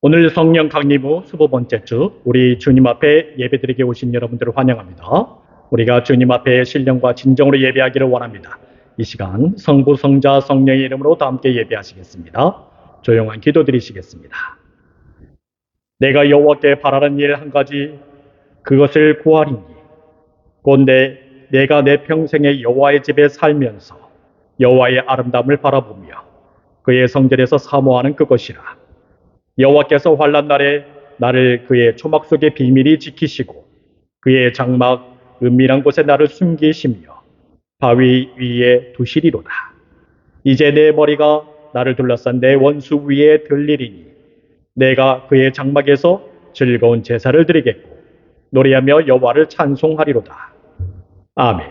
오늘 성령 강림 후 25번째 주, 우리 주님 앞에 예배드리게 오신 여러분들을 환영합니다. 우리가 주님 앞에 신령과 진정으로 예배하기를 원합니다. 이 시간 성부, 성자, 성령의 이름으로 다 함께 예배하시겠습니다. 조용한 기도 드리시겠습니다. 내가 여호와께 바라는 일 한 가지, 그것을 구하리니 곧 내가 내 평생에 여호와의 집에 살면서 여호와의 아름다움을 바라보며 그의 성전에서 사모하는 그것이라. 여호와께서 환난 날에 나를 그의 초막 속에 비밀히 지키시고 그의 장막 은밀한 곳에 나를 숨기시며 바위 위에 두시리로다. 이제 내 머리가 나를 둘러싼 내 원수 위에 들리리니 내가 그의 장막에서 즐거운 제사를 드리겠고 노래하며 여호와를 찬송하리로다. 아멘.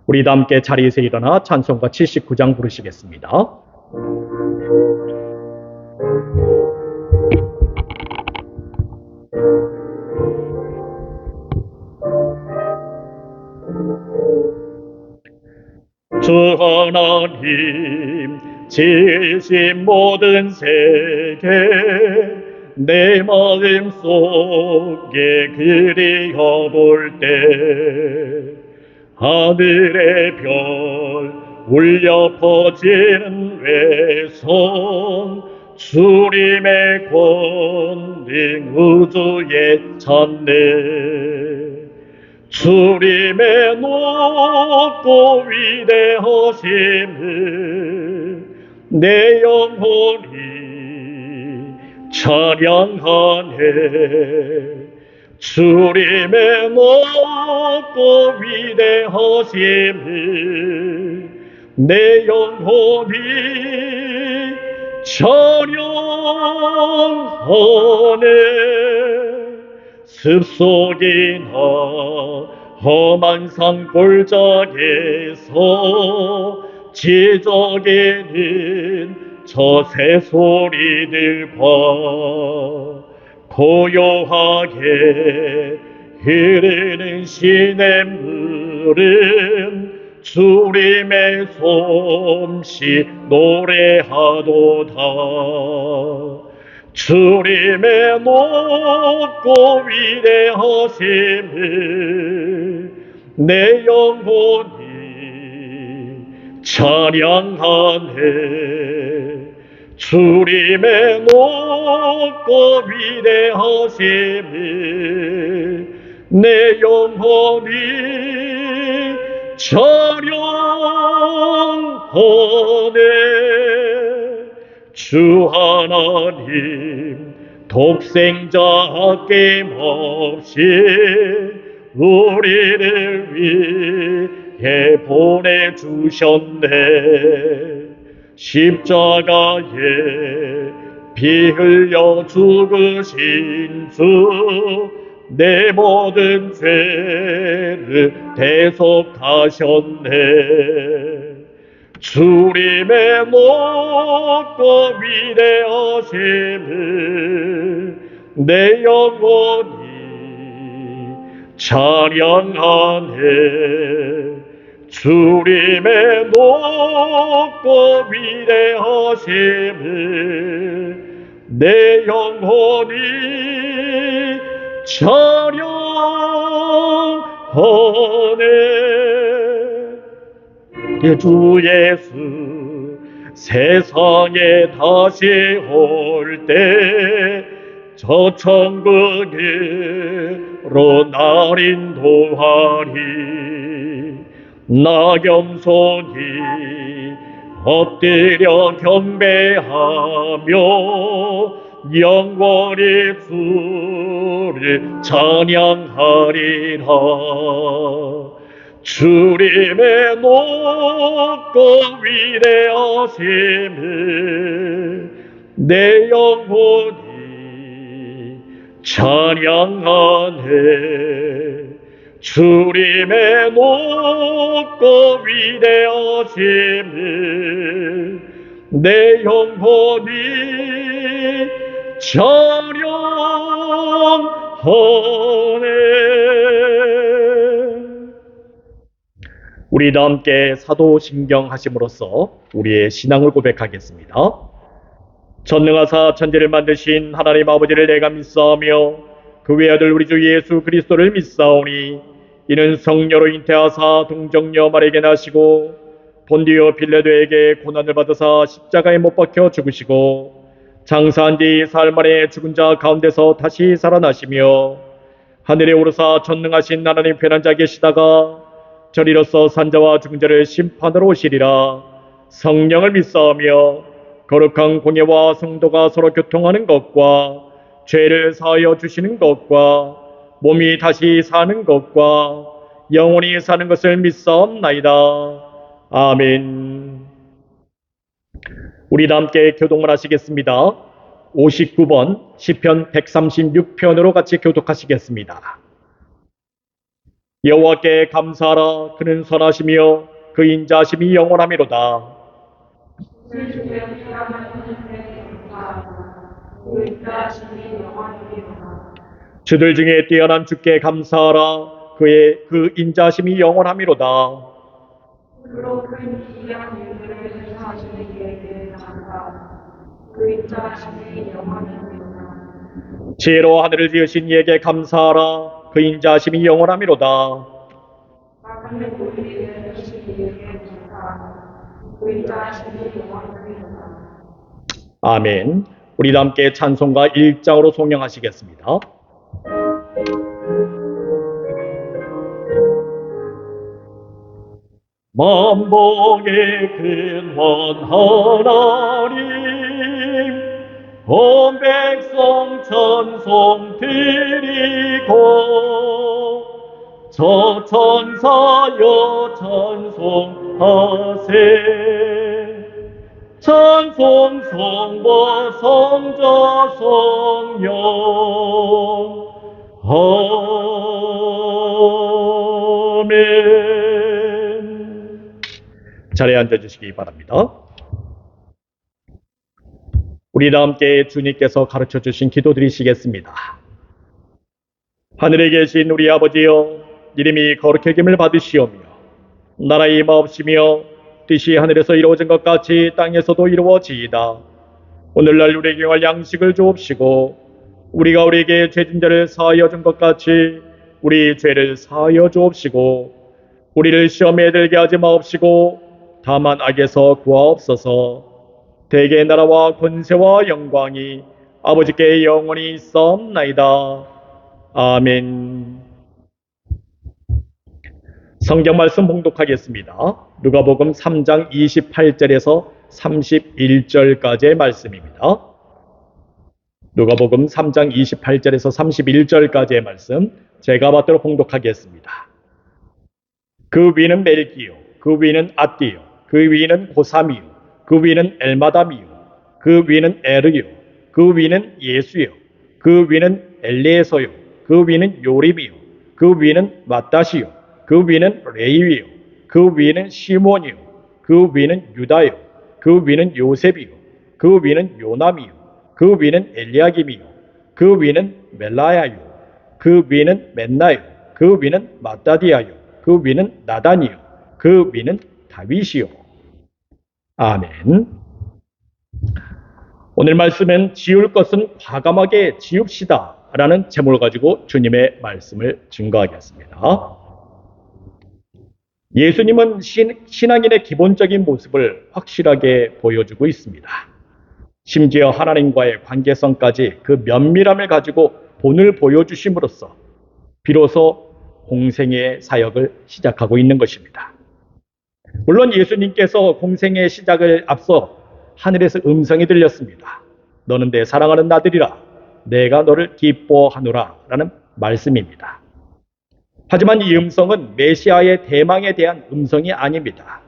우리 다 함께 자리에서 일어나 찬송가 79장 부르시겠습니다. 주 하나님 지으신 모든 세계 내 마음 속에 그리어볼 때 하늘의 별 울려 퍼지는 외성 주님의 권능 우주에 찬네. 주님의 높고 위대하심을 내 영혼이 찬양하네. 주님의 높고 위대하심을 내 영혼이 찬양하네. 습속이나 험한 산골짜기에서 지저귀는 저 새소리들과 고요하게 흐르는 시냇물은 주님의 솜씨 노래하도다. 주님의 높고 위대하심을 내 영혼이 찬양하네. 주님의 높고 위대하심을 내 영혼이 찬양하네. 주 하나님 독생자 아낌없이 우리를 위해 보내주셨네. 십자가에 피 흘려 죽으신 주 내 모든 죄를 대속하셨네. 주님의 높고 위대하심을 내 영혼이 찬양하네. 주님의 높고 위대하심을 내 영혼이 찬양하네. 주 예수 세상에 다시 올 때 저 천국으로 날 인도하리. 나 겸손히 엎드려 경배하며 영원히 주를 찬양하리라. 주님의 높고 위대하심을 내 영혼이 찬양하네. 주님의 높고 위대하심을 내 영혼이 찬양하네. 우리 다 함께 사도신경 하심으로써 우리의 신앙을 고백하겠습니다. 전능하사 천지를 만드신 하나님 아버지를 내가 믿사오며 그 외아들 우리 주 예수 그리스도를 믿사오니 이는 성녀로 잉태하사 동정녀 마리에게 나시고 본디오 빌라도에게 고난을 받으사 십자가에 못 박혀 죽으시고 장사한 뒤 사흘 만에 죽은 자 가운데서 다시 살아나시며 하늘에 오르사 전능하신 하나님 편한 자 계시다가 저리로서 산자와 죽은 자를 심판하러 오시리라. 성령을 믿사오며 거룩한 공예와 성도가 서로 교통하는 것과 죄를 사하여 주시는 것과 몸이 다시 사는 것과 영원히 사는 것을 믿사옵나이다. 아멘. 우리 다 함께 교독을 하시겠습니다. 59번 시편 136편으로 같이 교독하시겠습니다. 여호와께 감사하라. 그는 선하시며 그 인자하심이 영원하미로다. 주들 중에 뛰어난 주께 감사하라. 그의 그 인자하심이 영원하미로다. 지혜로 하늘을 지으신 이에게 감사하라. 그 인자하심이 영원하미로다. 아멘. 우리 다 함께 찬송가 1장으로 송영하시겠습니다. 만복의 근원 하나님 온 백성 찬송 드리고 저 천사여 찬송하세. 찬송 성부 성자 성령 아멘. 자리에 앉아주시기 바랍니다. 우리 다 함께 주님께서 가르쳐주신 기도 드리시겠습니다. 하늘에 계신 우리 아버지여, 이름이 거룩히 여김을 받으시오며 나라의 임하옵시며 뜻이 하늘에서 이루어진 것 같이 땅에서도 이루어지이다. 오늘날 우리에게 할 양식을 주옵시고 우리가 우리에게 죄진 자를 사하여 준 것 같이 우리 죄를 사하여 주옵시고 우리를 시험에 들게 하지 마옵시고 다만 악에서 구하옵소서. 대개 나라와 권세와 영광이 아버지께 영원히 있사옵나이다. 아멘. 성경 말씀 봉독하겠습니다. 누가복음 3장 28절에서 31절까지의 말씀입니다. 누가복음 3장 28절에서 31절까지의 말씀 제가 받도록 봉독하겠습니다. 그 위는 멜기요, 그 위는 아띠요, 그 위는 고사미요, 그 위는 엘마담이요, 그 위는 에르요, 그 위는 예수요, 그 위는 엘리에서요, 그 위는 요림이요, 그 위는 맏다시요, 그 위는 레위요, 그 위는 시몬이요, 그 위는 유다요, 그 위는 요셉이요, 그 위는 요남이요, 그 위는 엘리야김이요, 그 위는 멜라야요, 그 위는 맨나요, 그 위는 마따디아요, 그 위는 나단이요, 그 위는 다윗이요. 아멘. 오늘 말씀은 지울 것은 과감하게 지읍시다 라는 제목을 가지고 주님의 말씀을 증거하겠습니다. 예수님은 신앙인의 기본적인 모습을 확실하게 보여주고 있습니다. 심지어 하나님과의 관계성까지 그 면밀함을 가지고 본을 보여주심으로써 비로소 공생의 사역을 시작하고 있는 것입니다. 물론 예수님께서 공생의 시작을 앞서 하늘에서 음성이 들렸습니다. 너는 내 사랑하는 아들이라 내가 너를 기뻐하노라 라는 말씀입니다. 하지만 이 음성은 메시아의 대망에 대한 음성이 아닙니다.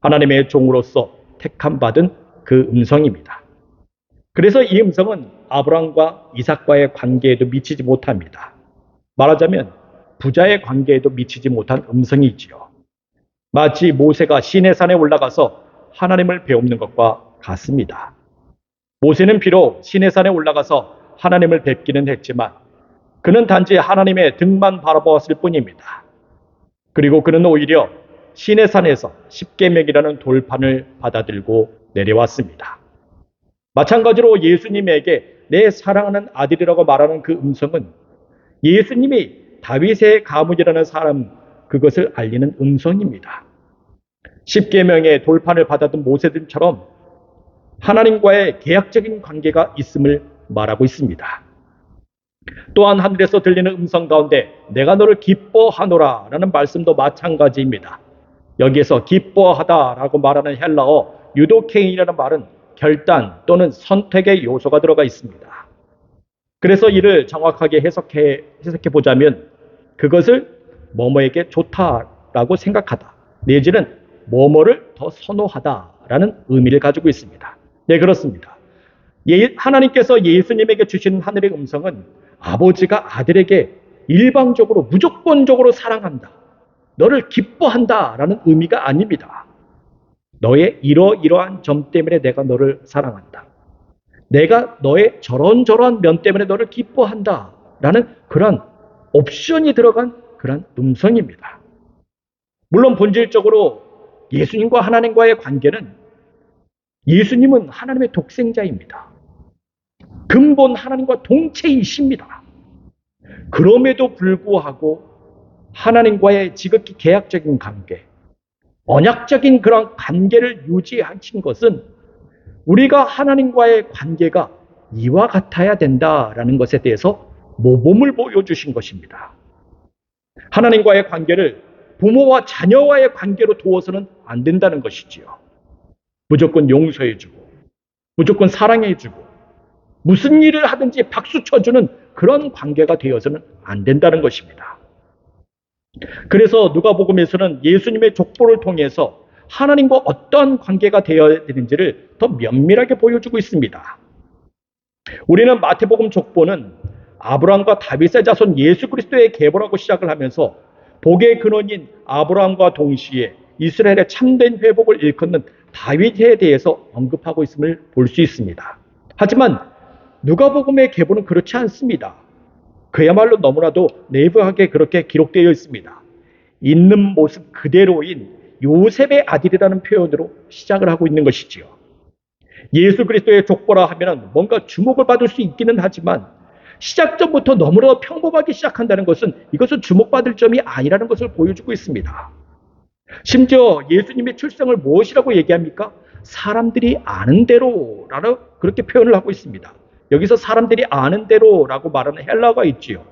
하나님의 종으로서 택함받은 그 음성입니다. 그래서 이 음성은 아브라함과 이삭과의 관계에도 미치지 못합니다. 말하자면 부자의 관계에도 미치지 못한 음성이지요. 마치 모세가 시내산에 올라가서 하나님을 배우는 것과 같습니다. 모세는 비록 시내산에 올라가서 하나님을 뵙기는 했지만 그는 단지 하나님의 등만 바라보았을 뿐입니다. 그리고 그는 오히려 시내산에서 십계명이라는 돌판을 받아들고 내려왔습니다. 마찬가지로 예수님에게 내 사랑하는 아들이라고 말하는 그 음성은 예수님이 다윗의 가문이라는 사람, 그것을 알리는 음성입니다. 십계명의 돌판을 받았던 모세들처럼 하나님과의 계약적인 관계가 있음을 말하고 있습니다. 또한 하늘에서 들리는 음성 가운데 내가 너를 기뻐하노라 라는 말씀도 마찬가지입니다. 여기에서 기뻐하다라고 말하는 헬라어 유도케인이라는 말은 결단 또는 선택의 요소가 들어가 있습니다. 그래서 이를 정확하게 해석해 보자면 그것을 뭐뭐에게 좋다라고 생각하다, 내지는 뭐뭐를 더 선호하다라는 의미를 가지고 있습니다. 네, 그렇습니다. 하나님께서 예수님에게 주신 하늘의 음성은 아버지가 아들에게 일방적으로 무조건적으로 사랑한다, 너를 기뻐한다라는 의미가 아닙니다. 너의 이러이러한 점 때문에 내가 너를 사랑한다, 내가 너의 저런저런 면 때문에 너를 기뻐한다 라는 그런 옵션이 들어간 그런 음성입니다. 물론 본질적으로 예수님과 하나님과의 관계는, 예수님은 하나님의 독생자입니다. 근본 하나님과 동체이십니다. 그럼에도 불구하고 하나님과의 지극히 계약적인 관계, 언약적인 그런 관계를 유지하신 것은 우리가 하나님과의 관계가 이와 같아야 된다라는 것에 대해서 모범을 보여주신 것입니다. 하나님과의 관계를 부모와 자녀와의 관계로 두어서는 안 된다는 것이지요. 무조건 용서해주고 무조건 사랑해주고 무슨 일을 하든지 박수 쳐주는 그런 관계가 되어서는 안 된다는 것입니다. 그래서 누가복음에서는 예수님의 족보를 통해서 하나님과 어떤 관계가 되어야 되는지를 더 면밀하게 보여주고 있습니다. 우리는 마태복음 족보는 아브라함과 다윗의 자손 예수 그리스도의 계보라고 시작을 하면서 복의 근원인 아브라함과 동시에 이스라엘의 참된 회복을 일컫는 다윗에 대해서 언급하고 있음을 볼 수 있습니다. 하지만 누가복음의 계보는 그렇지 않습니다. 그야말로 너무나도 내부하게 그렇게 기록되어 있습니다. 있는 모습 그대로인 요셉의 아들이라는 표현으로 시작을 하고 있는 것이지요. 예수 그리스도의 족보라 하면 뭔가 주목을 받을 수 있기는 하지만 시작점부터 너무나 평범하게 시작한다는 것은 이것은 주목받을 점이 아니라는 것을 보여주고 있습니다. 심지어 예수님의 출생을 무엇이라고 얘기합니까? 사람들이 아는 대로라고 그렇게 표현을 하고 있습니다. 여기서 사람들이 아는 대로라고 말하는 헬라어가 있지요.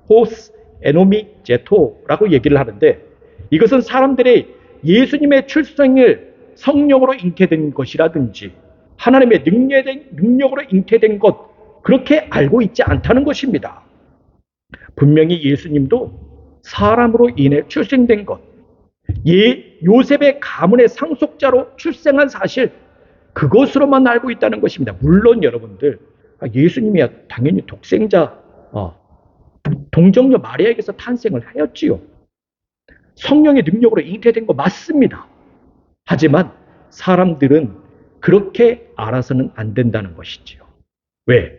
호스 에노미 제토라고 얘기를 하는데, 이것은 사람들이 예수님의 출생을 성령으로 잉태된 것이라든지 하나님의 능력으로 잉태된 것, 그렇게 알고 있지 않다는 것입니다. 분명히 예수님도 사람으로 인해 출생된 것, 요셉의 가문의 상속자로 출생한 사실, 그것으로만 알고 있다는 것입니다. 물론 여러분들, 예수님이야 당연히 독생자 동정녀 마리아에게서 탄생을 하였지요. 성령의 능력으로 잉태된 거 맞습니다. 하지만 사람들은 그렇게 알아서는 안 된다는 것이지요. 왜?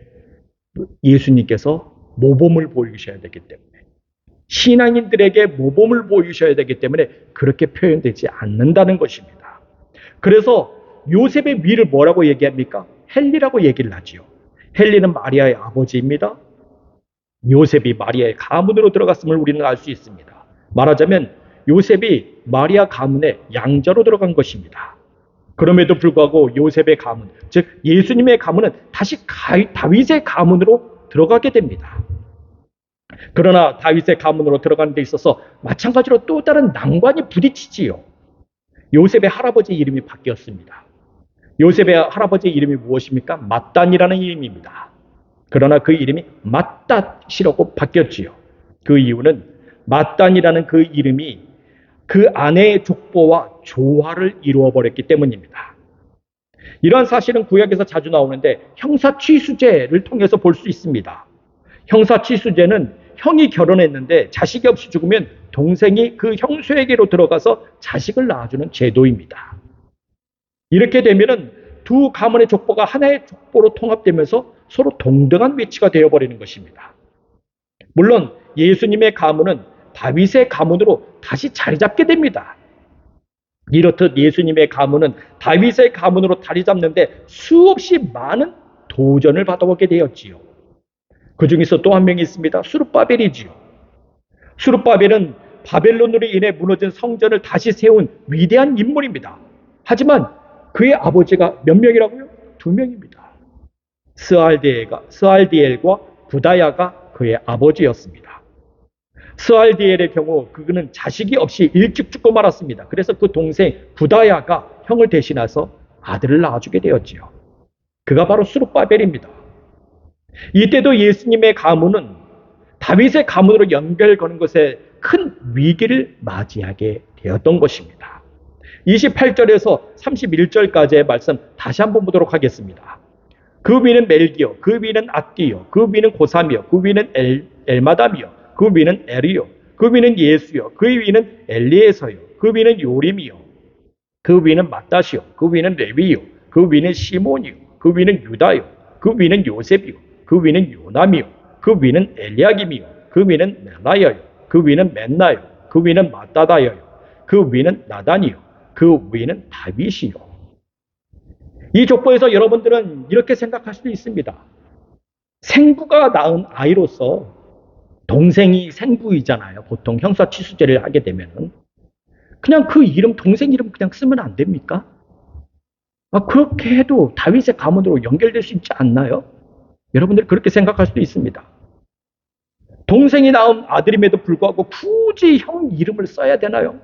예수님께서 모범을 보이셔야 되기 때문에, 신앙인들에게 모범을 보이셔야 되기 때문에 그렇게 표현되지 않는다는 것입니다. 그래서 요셉의 위를 뭐라고 얘기합니까? 헬리라고 얘기를 하지요. 헬리는 마리아의 아버지입니다. 요셉이 마리아의 가문으로 들어갔음을 우리는 알 수 있습니다. 말하자면 요셉이 마리아 가문의 양자로 들어간 것입니다. 그럼에도 불구하고 요셉의 가문, 즉 예수님의 가문은 다시 다윗의 가문으로 들어가게 됩니다. 그러나 다윗의 가문으로 들어가는 데 있어서 마찬가지로 또 다른 난관이 부딪히지요. 요셉의 할아버지 이름이 바뀌었습니다. 요셉의 할아버지 이름이 무엇입니까? 맏단이라는 이름입니다. 그러나 그 이름이 맏닷이라고 바뀌었지요. 그 이유는 맏단이라는 그 이름이 그 아내의 족보와 조화를 이루어버렸기 때문입니다. 이러한 사실은 구약에서 자주 나오는데 형사취수제를 통해서 볼 수 있습니다. 형사취수제는 형이 결혼했는데 자식이 없이 죽으면 동생이 그 형수에게로 들어가서 자식을 낳아주는 제도입니다. 이렇게 되면은 두 가문의 족보가 하나의 족보로 통합되면서 서로 동등한 위치가 되어버리는 것입니다. 물론 예수님의 가문은 다윗의 가문으로 다시 자리 잡게 됩니다. 이렇듯 예수님의 가문은 다윗의 가문으로 자리 잡는데 수없이 많은 도전을 받아오게 되었지요. 그 중에서 또 한 명이 있습니다. 수룹바벨이지요. 수룹바벨은 바벨론으로 인해 무너진 성전을 다시 세운 위대한 인물입니다. 하지만 그의 아버지가 몇 명이라고요? 2명입니다. 스알디엘과 구다야가 그의 아버지였습니다. 스알디엘의 경우 그는 자식이 없이 일찍 죽고 말았습니다. 그래서 그 동생 구다야가 형을 대신해서 아들을 낳아주게 되었지요. 그가 바로 수룹바벨입니다. 이때도 예수님의 가문은 다윗의 가문으로 연결되는 것에 큰 위기를 맞이하게 되었던 것입니다. 28절에서 31절까지의 말씀 다시 한번 보도록 하겠습니다. 그 위는 멜기요, 그 위는 앗디요, 그 위는 고삼이요, 그 위는 엘마담이요, 그 위는 에리요, 그 위는 예수요, 그 위는 엘리에서요, 그 위는 요림이요, 그 위는 마따시요, 그 위는 레위요, 그 위는 시몬이요, 그 위는 유다요, 그 위는 요셉이요, 그 위는 요남이요, 그 위는 엘리야김이요, 그 위는 멜라여요, 그 위는 맨나요, 그 위는 마따다여요, 그 위는 나단이요, 그 위는 다윗이요. 이 족보에서 여러분들은 이렇게 생각할 수도 있습니다. 생부가 낳은 아이로서 동생이 생부이잖아요. 보통 형사취수제를 하게 되면은 그냥 그 이름, 동생 이름 그냥 쓰면 안 됩니까? 그렇게 해도 다윗의 가문으로 연결될 수 있지 않나요? 여러분들 그렇게 생각할 수도 있습니다. 동생이 낳은 아들임에도 불구하고 굳이 형 이름을 써야 되나요?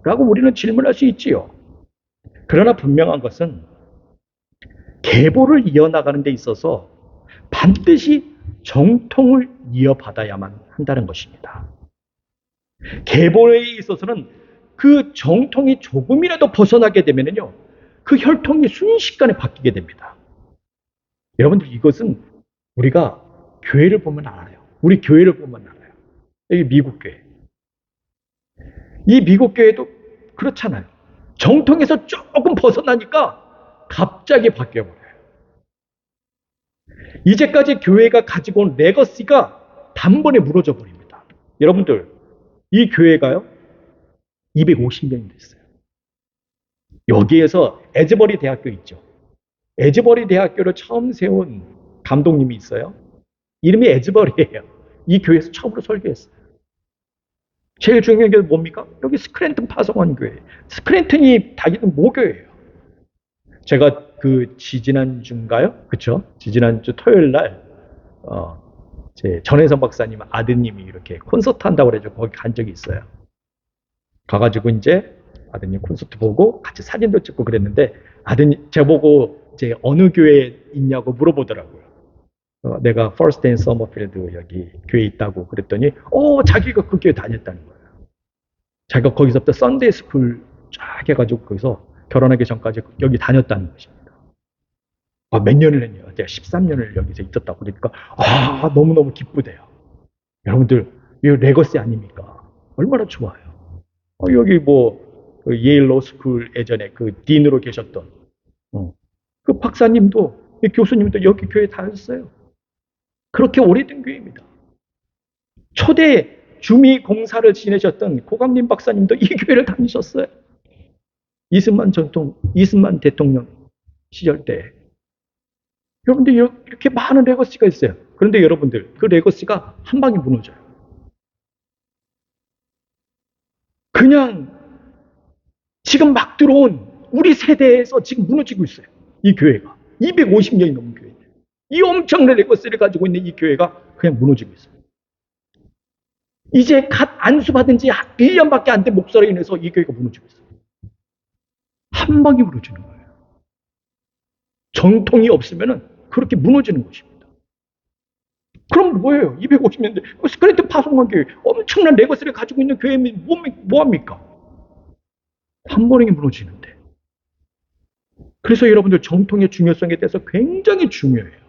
라고 우리는 질문할 수 있지요. 그러나 분명한 것은 계보를 이어나가는 데 있어서 반드시 정통을 이어받아야만 한다는 것입니다. 계보에 있어서는 그 정통이 조금이라도 벗어나게 되면요, 그 혈통이 순식간에 바뀌게 됩니다. 여러분들 이것은 우리가 교회를 보면 알아요. 우리 교회를 보면 알아요. 여기 미국 교회. 이 미국 교회도 그렇잖아요. 정통에서 조금 벗어나니까 갑자기 바뀌어버려요. 이제까지 교회가 가지고 온 레거시가 단번에 무너져 버립니다. 여러분들, 이 교회가요, 250년이 됐어요. 여기에서 에즈버리 대학교 있죠. 에즈버리 대학교를 처음 세운 감독님이 있어요. 이름이 에즈버리예요. 이 교회에서 처음으로 설교했어요. 제일 중요한 게 뭡니까? 여기 스크랜튼 파송원 교회. 스크랜튼이 다니는 모교예요. 제가 지지난주인가요? 그쵸? 지지난주 토요일 날, 제 전혜선 박사님 아드님이 이렇게 콘서트 한다고 그래서 거기 간 적이 있어요. 가가지고 이제 아드님 콘서트 보고 같이 사진도 찍고 그랬는데 아드님, 저보고 이제 어느 교회에 있냐고 물어보더라고요. 내가 퍼스트 앤 서머필드 여기 교회에 있다고 그랬더니, 자기가 그 교회 다녔다는 거예요. 자기가 거기서부터 썬데이 스쿨 쫙 해가지고 거기서 결혼하기 전까지 여기 다녔다는 것입니다. 몇 년을 했냐? 제가 13년을 여기서 있었다고 그러니까, 너무너무 기쁘대요. 여러분들, 이 레거시 아닙니까? 얼마나 좋아요. 여기 예일 로스쿨 예전에 그 딘으로 계셨던, 그 박사님도, 교수님도 여기 교회 다녔어요. 그렇게 오래된 교회입니다. 초대 주미 공사를 지내셨던 고강림 박사님도 이 교회를 다니셨어요. 이승만 대통령 시절 때. 여러분들 이렇게 많은 레거시가 있어요. 그런데 여러분들 그 레거시가 한 방에 무너져요. 그냥 지금 막 들어온 우리 세대에서 지금 무너지고 있어요. 이 교회가. 250년이 넘은 교회. 이 엄청난 레거시를 가지고 있는 이 교회가 그냥 무너지고 있어요. 이제 갓 안수받은 지 1년밖에 안 된 목사로 인해서 이 교회가 무너지고 있어요. 한 방에 무너지는 거예요. 정통이 없으면 그렇게 무너지는 것입니다. 그럼 뭐예요? 250년대 스크랜튼 파송관 교회 엄청난 레거시를 가지고 있는 교회면 뭐합니까? 한 번에 무너지는데. 그래서 여러분들 정통의 중요성에 대해서 굉장히 중요해요.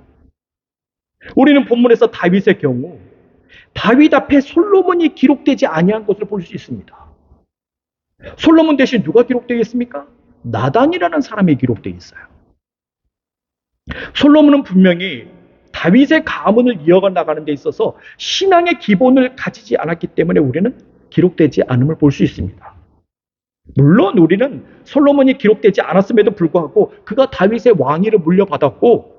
우리는 본문에서 다윗의 경우 다윗 앞에 솔로몬이 기록되지 아니한 것을 볼 수 있습니다. 솔로몬 대신 누가 기록되어 있습니까? 나단이라는 사람이 기록되어 있어요. 솔로몬은 분명히 다윗의 가문을 이어가 나가는 데 있어서 신앙의 기본을 가지지 않았기 때문에 우리는 기록되지 않음을 볼 수 있습니다. 물론 우리는 솔로몬이 기록되지 않았음에도 불구하고 그가 다윗의 왕위를 물려받았고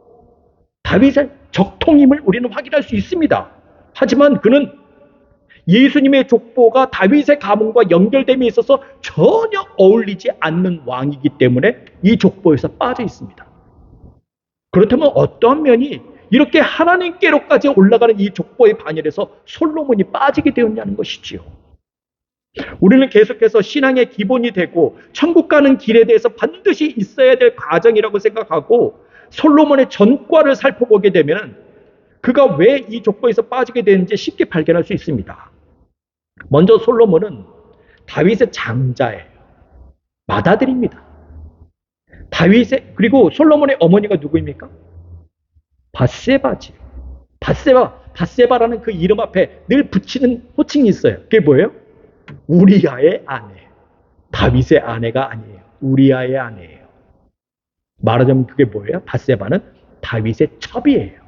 다윗의 적통임을 우리는 확인할 수 있습니다. 하지만 그는 예수님의 족보가 다윗의 가문과 연결됨에 있어서 전혀 어울리지 않는 왕이기 때문에 이 족보에서 빠져 있습니다. 그렇다면 어떠한 면이 이렇게 하나님께로까지 올라가는 이 족보의 반열에서 솔로몬이 빠지게 되었냐는 것이지요. 우리는 계속해서 신앙의 기본이 되고 천국 가는 길에 대해서 반드시 있어야 될 과정이라고 생각하고 솔로몬의 전과를 살펴보게 되면 그가 왜 이 족보에서 빠지게 되는지 쉽게 발견할 수 있습니다. 먼저 솔로몬은 다윗의 장자예요. 맏아들입니다. 그리고 솔로몬의 어머니가 누구입니까? 밧세바지요. 밧세바라는 그 이름 앞에 늘 붙이는 호칭이 있어요. 그게 뭐예요? 우리아의 아내. 다윗의 아내가 아니에요. 우리아의 아내예요. 말하자면 그게 뭐예요? 밧세바는 다윗의 첩이에요.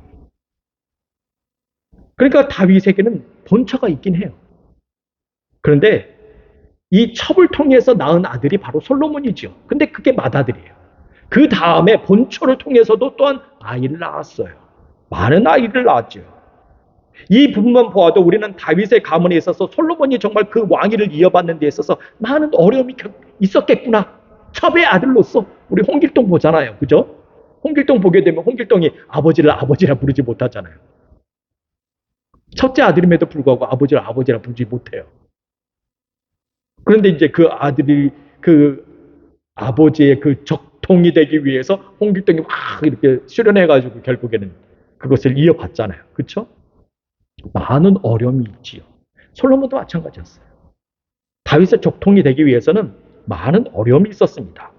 그러니까 다윗에게는 본처가 있긴 해요. 그런데 이 첩을 통해서 낳은 아들이 바로 솔로몬이죠. 근데 그게 맏아들이에요. 그 다음에 본처를 통해서도 또한 아이를 낳았어요. 많은 아이를 낳았죠. 이 부분만 보아도 우리는 다윗의 가문에 있어서 솔로몬이 정말 그 왕위를 이어받는 데 있어서 많은 어려움이 있었겠구나. 첩의 아들로서 우리 홍길동 보잖아요. 그죠? 홍길동 보게 되면 홍길동이 아버지를 아버지라 부르지 못하잖아요. 첫째 아들임에도 불구하고 아버지를 아버지라 부르지 못해요. 그런데 이제 그 아들이 그 아버지의 그 적통이 되기 위해서 홍길동이 막 이렇게 수련해가지고 결국에는 그것을 이어받잖아요. 그렇죠? 많은 어려움이 있지요. 솔로몬도 마찬가지였어요. 다윗의 적통이 되기 위해서는 많은 어려움이 있었습니다.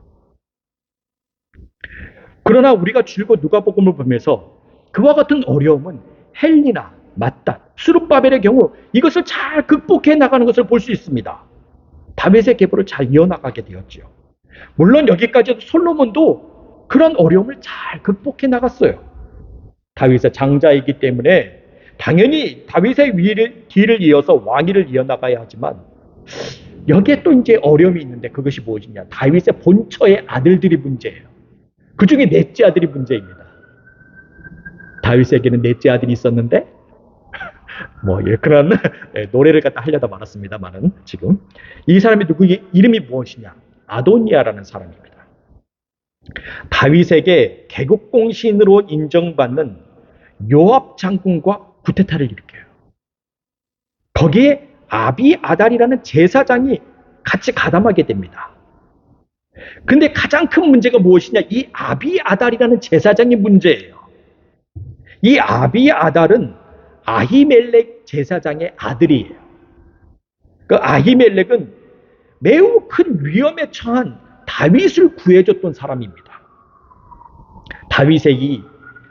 그러나 우리가 줄곧 누가복음을 보면서 그와 같은 어려움은 헬리나, 맏딸, 스룹바벨의 경우 이것을 잘 극복해 나가는 것을 볼 수 있습니다. 다윗의 계보를 잘 이어나가게 되었죠. 물론 여기까지도 솔로몬도 그런 어려움을 잘 극복해 나갔어요. 다윗의 장자이기 때문에 당연히 다윗의 길을 이어서 왕위를 이어나가야 하지만 여기에 또 이제 어려움이 있는데 그것이 무엇이냐. 다윗의 본처의 아들들이 문제예요. 그 중에 넷째 아들이 문제입니다. 다윗에게는 넷째 아들이 있었는데 그런 노래를 갖다 하려다 말았습니다만은 지금 이 사람이 누구의 이름이 무엇이냐. 아도니아라는 사람입니다. 다윗에게 개국공신으로 인정받는 요압 장군과 구테타를 일으켜요. 거기에 아비아달이라는 제사장이 같이 가담하게 됩니다. 근데 가장 큰 문제가 무엇이냐? 이 아비아달이라는 제사장이 문제예요. 이 아비아달은 아히멜렉 제사장의 아들이에요. 그 아히멜렉은 매우 큰 위험에 처한 다윗을 구해줬던 사람입니다. 다윗이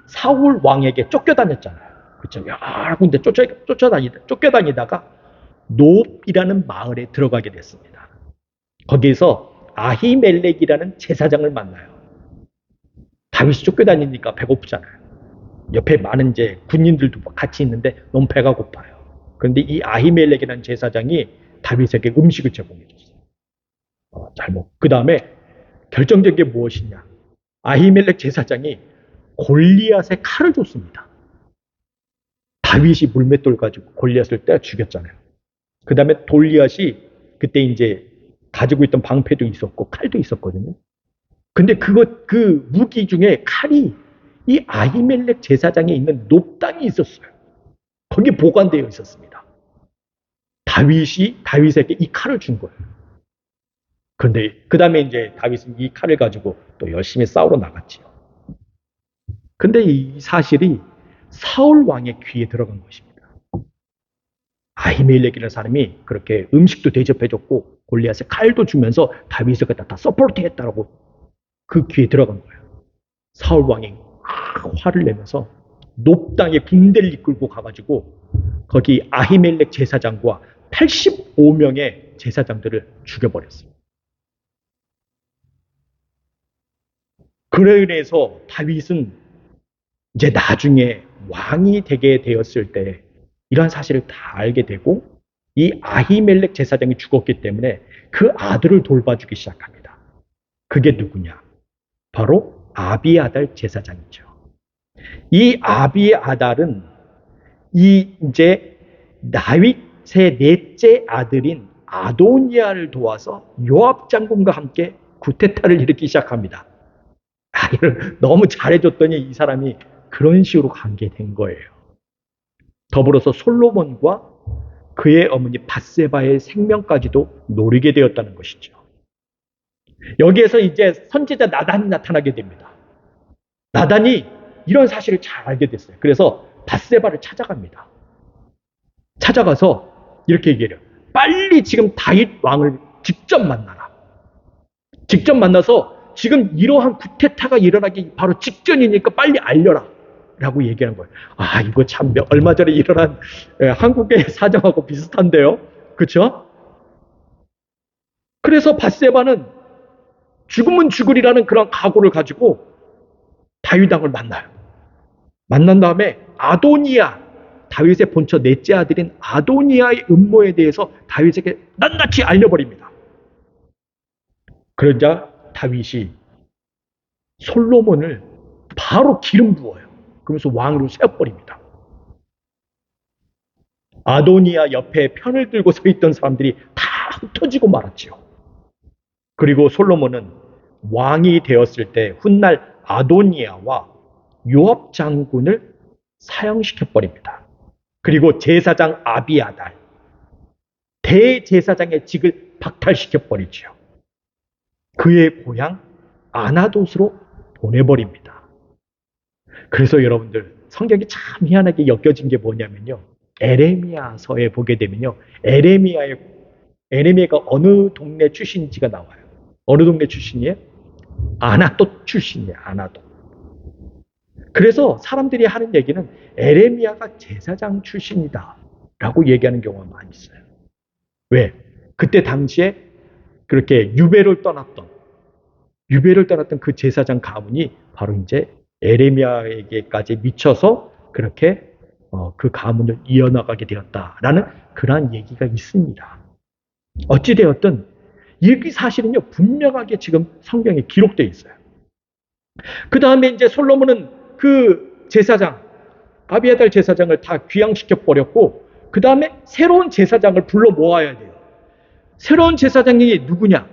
사울 왕에게 쫓겨다녔잖아요. 그렇죠? 여러 군데 쫓겨다니다가 노이라는 마을에 들어가게 됐습니다. 거기에서 아히멜렉이라는 제사장을 만나요. 다윗이 쫓겨다니니까 배고프잖아요. 옆에 많은 이제 군인들도 같이 있는데 너무 배가 고파요. 그런데 이 아히멜렉이라는 제사장이 다윗에게 음식을 제공해 줬어요. 잘 먹고. 그 다음에 결정적인 게 무엇이냐. 아히멜렉 제사장이 골리앗의 칼을 줬습니다. 다윗이 물맷돌 가지고 골리앗을 때려 죽였잖아요. 그 다음에 골리앗이 그때 이제 가지고 있던 방패도 있었고 칼도 있었거든요. 근데 그 무기 중에 칼이 이 아히멜렉 제사장에 있는 놋땅이 있었어요. 거기 보관되어 있었습니다. 다윗이 다윗에게 이 칼을 준 거예요. 그런데 그 다음에 이제 다윗은 이 칼을 가지고 또 열심히 싸우러 나갔지요. 근데 이 사실이 사울 왕의 귀에 들어간 것입니다. 아히멜렉이라는 사람이 그렇게 음식도 대접해줬고 골리앗에 칼도 주면서 다윗을 갖다 다 서포트했다라고 그 귀에 들어간 거예요. 사울 왕이 화를 내면서 놋땅에 군대를 이끌고 가가지고 거기 아히멜렉 제사장과 85명의 제사장들을 죽여버렸습니다. 그로 인해서 다윗은 이제 나중에 왕이 되게 되었을 때 이런 사실을 다 알게 되고 이 아히멜렉 제사장이 죽었기 때문에 그 아들을 돌봐주기 시작합니다. 그게 누구냐? 바로 아비아달 제사장이죠. 이 아비아달은 이제 다윗의 넷째 아들인 아도니아를 도와서 요압 장군과 함께 구테타를 일으키기 시작합니다. 이를 너무 잘해줬더니 이 사람이 그런 식으로 관계된 거예요. 더불어서 솔로몬과 그의 어머니 밧세바의 생명까지도 노리게 되었다는 것이죠. 여기에서 이제 선지자 나단이 나타나게 됩니다. 나단이 이런 사실을 잘 알게 됐어요. 그래서 밧세바를 찾아갑니다. 찾아가서 이렇게 얘기해요. 빨리 지금 다윗 왕을 직접 만나라. 직접 만나서 지금 이러한 구테타가 일어나기 바로 직전이니까 빨리 알려라. 라고 얘기하는 거예요. 이거 참 얼마 전에 일어난 한국의 사정하고 비슷한데요. 그렇죠? 그래서 밧세바는 죽으면 죽으리라는 그런 각오를 가지고 다윗 왕을 만나요. 만난 다음에 아도니아, 다윗의 본처 넷째 아들인 아도니아의 음모에 대해서 다윗에게 낱낱이 알려버립니다. 그러자 다윗이 솔로몬을 바로 기름 부어요. 그러면서 왕으로 세워버립니다. 아도니아 옆에 편을 들고 서 있던 사람들이 다 흩어지고 말았지요. 그리고 솔로몬은 왕이 되었을 때 훗날 아도니아와 요압 장군을 사형시켜버립니다. 그리고 제사장 아비아달, 대제사장의 직을 박탈시켜버리지요. 그의 고향 아나돗으로 보내버립니다. 그래서 여러분들 성경이 참 희한하게 엮여진 게 뭐냐면요. 에레미야서에 보게 되면요. 에레미야가 어느 동네 출신인지가 나와요. 어느 동네 출신이에요? 아나돗 출신이에요. 아나돗. 그래서 사람들이 하는 얘기는 에레미야가 제사장 출신이다 라고 얘기하는 경우가 많이 있어요. 왜? 그때 당시에 그렇게 유배를 떠났던 그 제사장 가문이 바로 이제 에레미야에게까지 미쳐서 그렇게 그 가문을 이어나가게 되었다라는 그러한 얘기가 있습니다. 어찌되었든 이 사실은요 분명하게 지금 성경에 기록되어 있어요. 그 다음에 이제 솔로몬은 그 제사장 아비아달 제사장을 다 귀양시켜 버렸고 그 다음에 새로운 제사장을 불러 모아야 돼요. 새로운 제사장이 누구냐?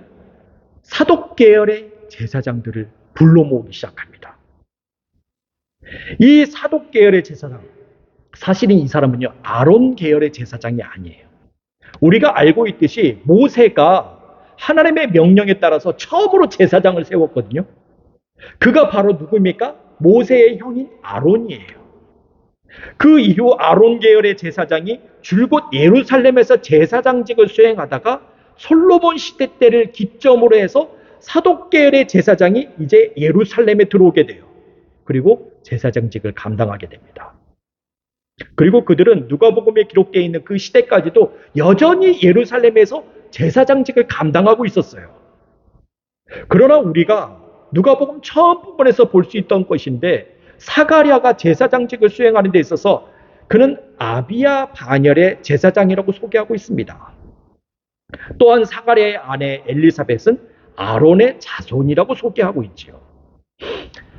사독 계열의 제사장들을 불러 모으기 시작합니다. 이 사독 계열의 제사장, 사실은 이 사람은요 아론 계열의 제사장이 아니에요. 우리가 알고 있듯이 모세가 하나님의 명령에 따라서 처음으로 제사장을 세웠거든요. 그가 바로 누구입니까? 모세의 형인 아론이에요. 그 이후 아론 계열의 제사장이 줄곧 예루살렘에서 제사장직을 수행하다가 솔로몬 시대 때를 기점으로 해서 사독 계열의 제사장이 이제 예루살렘에 들어오게 돼요. 그리고 제사장직을 감당하게 됩니다. 그리고 그들은 누가복음에 기록되어 있는 그 시대까지도 여전히 예루살렘에서 제사장직을 감당하고 있었어요. 그러나 우리가 누가복음 처음 부분에서 볼 수 있던 것인데 사가랴가 제사장직을 수행하는 데 있어서 그는 아비야 반열의 제사장이라고 소개하고 있습니다. 또한 사가랴의 아내 엘리사벳은 아론의 자손이라고 소개하고 있지요.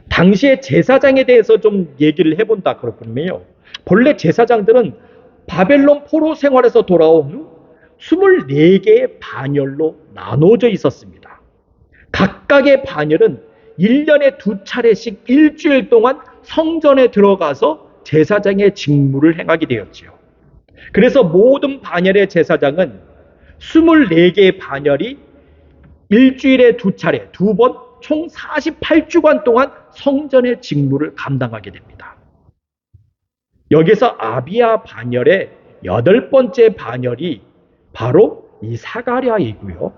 당시의 제사장에 대해서 좀 얘기를 해본다 그렇군요. 본래 제사장들은 바벨론 포로 생활에서 돌아온 후 24개의 반열로 나눠져 있었습니다. 각각의 반열은 1년에 2차례씩 일주일 동안 성전에 들어가서 제사장의 직무를 행하게 되었지요. 그래서 모든 반열의 제사장은 24개의 반열이 일주일에 2차례, 2번, 총 48주간 동안 성전의 직무를 감당하게 됩니다. 여기서 아비야 반열의 8번째 반열이 바로 이 사가랴이고요.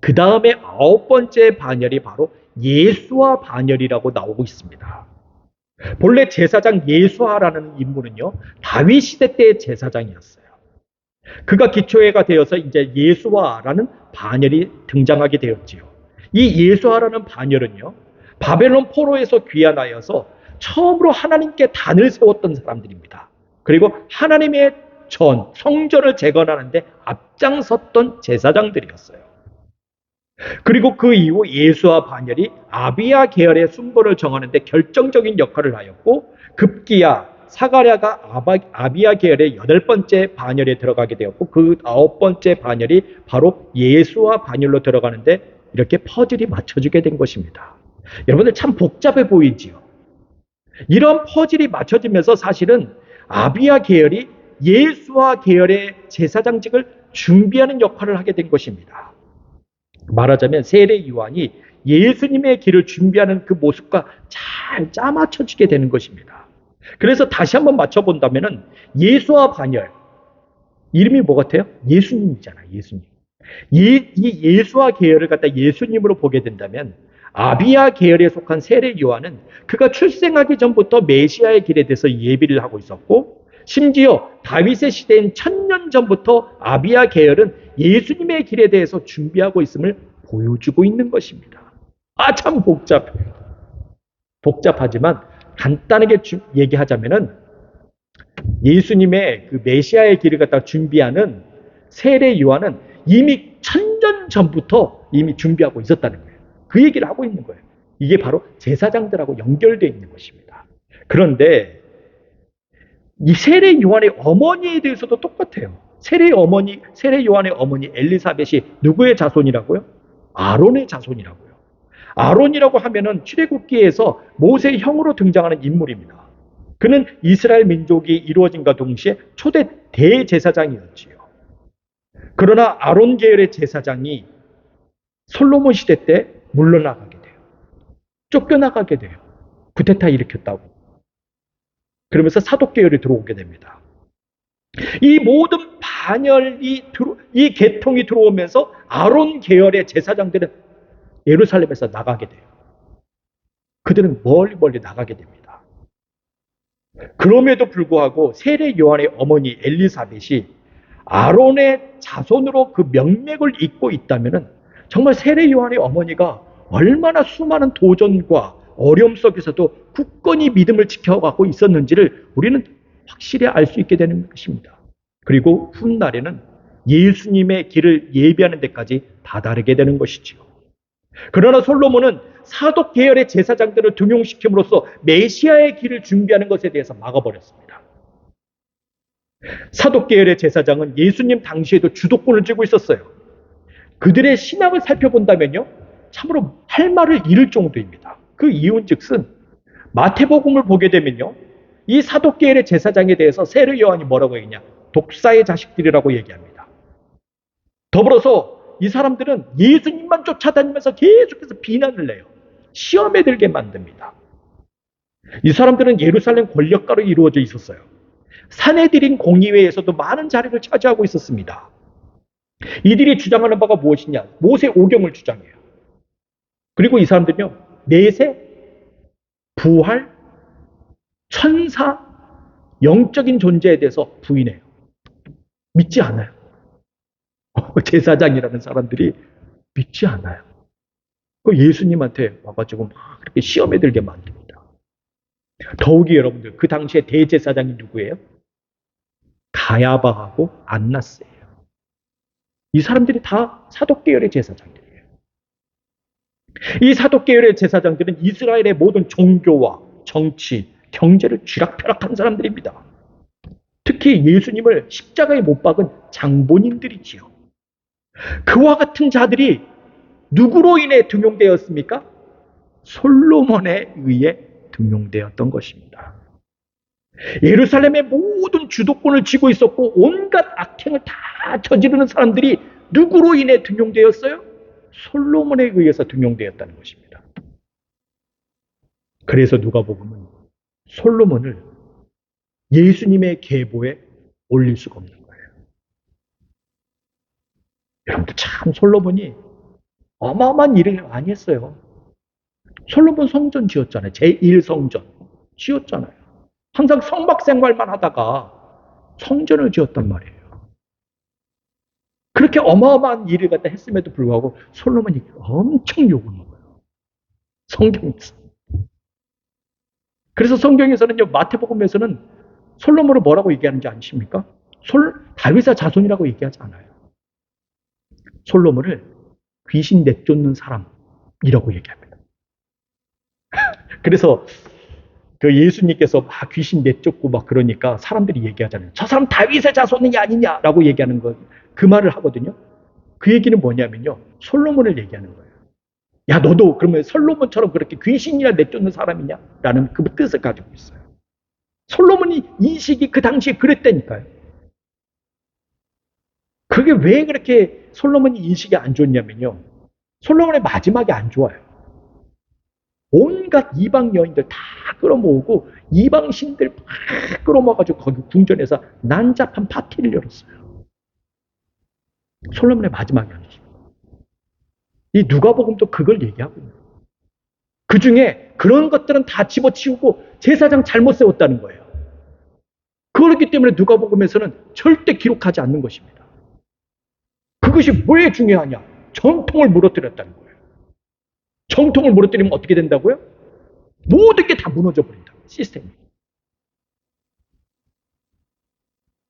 그 다음에 9번째 반열이 바로 예수아 반열이라고 나오고 있습니다. 본래 제사장 예수아라는 인물은요, 다윗 시대 때의 제사장이었어요. 그가 기초회가 되어서 이제 예수아라는 반열이 등장하게 되었지요. 이 예수아라는 반열은요, 바벨론 포로에서 귀환하여서 처음으로 하나님께 단을 세웠던 사람들입니다. 그리고 하나님의 성전을 재건하는데 앞장섰던 제사장들이었어요. 그리고 그 이후 예수와 반열이 아비야 계열의 순번을 정하는데 결정적인 역할을 하였고, 급기야 사가랴가 아비야 계열의 8번째 반열에 들어가게 되었고, 그 9번째 반열이 바로 예수와 반열로 들어가는데 이렇게 퍼즐이 맞춰지게 된 것입니다. 여러분들 참 복잡해 보이지요. 이런 퍼즐이 맞춰지면서 사실은 아비야 계열이 예수와 계열의 제사장직을 준비하는 역할을 하게 된 것입니다. 말하자면 세례 요한이 예수님의 길을 준비하는 그 모습과 잘 짜맞춰지게 되는 것입니다. 그래서 다시 한번 맞춰본다면 예수와 반열, 이름이 뭐 같아요? 예수님이잖아요. 예수님. 이 예수와 계열을 갖다 예수님으로 보게 된다면 아비야 계열에 속한 세례 요한은 그가 출생하기 전부터 메시아의 길에 대해서 예비를 하고 있었고, 심지어 다윗의 시대인 1000년 전부터 아비야 계열은 예수님의 길에 대해서 준비하고 있음을 보여주고 있는 것입니다. 참 복잡해요. 복잡하지만 간단하게 얘기하자면은 예수님의 그 메시아의 길을 갖다 준비하는 세례 요한은 이미 1000년 전부터 이미 준비하고 있었다는 거예요. 그 얘기를 하고 있는 거예요. 이게 바로 제사장들하고 연결되어 있는 것입니다. 그런데 이 세례 요한의 어머니에 대해서도 똑같아요. 세례 요한의 어머니 엘리사벳이 누구의 자손이라고요? 아론의 자손이라고요. 아론이라고 하면은 출애굽기에서 모세의 형으로 등장하는 인물입니다. 그는 이스라엘 민족이 이루어진과 동시에 초대 대제사장이었지요. 그러나 아론 계열의 제사장이 솔로몬 시대 때 물러나가게 돼요. 쫓겨나가게 돼요. 쿠데타 일으켰다고. 그러면서 사독 계열이 들어오게 됩니다. 이 모든 이 계통이 들어오면서 아론 계열의 제사장들은 예루살렘에서 나가게 돼요. 그들은 멀리 나가게 됩니다. 그럼에도 불구하고 세례 요한의 어머니 엘리사벳이 아론의 자손으로 그 명맥을 잇고 있다면 정말 세례 요한의 어머니가 얼마나 수많은 도전과 어려움 속에서도 굳건히 믿음을 지켜가고 있었는지를 우리는 확실히 알 수 있게 되는 것입니다. 그리고 훗날에는 예수님의 길을 예비하는 데까지 다다르게 되는 것이지요. 그러나 솔로몬은 사독 계열의 제사장들을 등용시킴으로써 메시아의 길을 준비하는 것에 대해서 막아버렸습니다. 사독 계열의 제사장은 예수님 당시에도 주도권을 쥐고 있었어요. 그들의 신앙을 살펴본다면요, 참으로 할 말을 잃을 정도입니다. 그 이유는즉슨 마태복음을 보게 되면요, 이 사독 계열의 제사장에 대해서 세례 요한이 뭐라고 얘기냐? 독사의 자식들이라고 얘기합니다. 더불어서 이 사람들은 예수님만 쫓아다니면서 계속해서 비난을 내요. 시험에 들게 만듭니다. 이 사람들은 예루살렘 권력가로 이루어져 있었어요. 산헤드린 공의회에서도 많은 자리를 차지하고 있었습니다. 이들이 주장하는 바가 무엇이냐? 모세 오경을 주장해요. 그리고 이 사람들은요, 내세, 부활, 천사, 영적인 존재에 대해서 부인해요. 믿지 않아요. 제사장이라는 사람들이 믿지 않아요. 그 예수님한테 와가지고 막 그렇게 시험에 들게 만듭니다. 더욱이 여러분들, 그 당시에 대제사장이 누구예요? 가야바하고 안나스예요. 이 사람들이 다 사독 계열의 제사장들이에요. 이 사독 계열의 제사장들은 이스라엘의 모든 종교와 정치, 경제를 쥐락펴락한 사람들입니다. 특히 예수님을 십자가에 못 박은 장본인들이지요. 그와 같은 자들이 누구로 인해 등용되었습니까? 솔로몬에 의해 등용되었던 것입니다. 예루살렘의 모든 주도권을 쥐고 있었고 온갖 악행을 다 저지르는 사람들이 누구로 인해 등용되었어요? 솔로몬에 의해서 등용되었다는 것입니다. 그래서 누가복음은 솔로몬을 예수님의 계보에 올릴 수가 없는 거예요. 여러분들 참 솔로몬이 어마어마한 일을 많이 했어요. 솔로몬 성전 지었잖아요. 제1성전 지었잖아요. 항상 성막 생활만 하다가 성전을 지었단 말이에요. 그렇게 어마어마한 일을 갖다 했음에도 불구하고 솔로몬이 엄청 욕을 먹어요. 성경에서. 그래서 성경에서는요, 마태복음에서는 솔로몬을 뭐라고 얘기하는지 아십니까? 다윗의 자손이라고 얘기하지 않아요. 솔로몬을 귀신 내쫓는 사람이라고 얘기합니다. 그래서 그 예수님께서 막 귀신 내쫓고 막 그러니까 사람들이 얘기하잖아요. 저 사람 다윗의 자손이 아니냐라고 얘기하는 거, 그 말을 하거든요. 그 얘기는 뭐냐면요. 솔로몬을 얘기하는 거예요. 야, 너도 그러면 솔로몬처럼 그렇게 귀신이나 내쫓는 사람이냐? 라는 그 뜻을 가지고 있어요. 솔로몬이 인식이 그 당시에 그랬다니까요. 그게 왜 그렇게 솔로몬이 인식이 안 좋냐면요. 솔로몬의 마지막이 안 좋아요. 온갖 이방 여인들 다 끌어모으고 이방 신들 막 끌어모아가지고 거기 궁전에서 난잡한 파티를 열었어요. 솔로몬의 마지막이 아니죠. 이 누가복음도 그걸 얘기하고 있는 거예요. 그 중에 그런 것들은 다 집어치우고 제사장 잘못 세웠다는 거예요. 그렇기 때문에 누가복음에서는 절대 기록하지 않는 것입니다. 그것이 왜 중요하냐? 정통을 무너뜨렸다는 거예요. 정통을 무너뜨리면 어떻게 된다고요? 모든 게 다 무너져 버린다. 시스템이.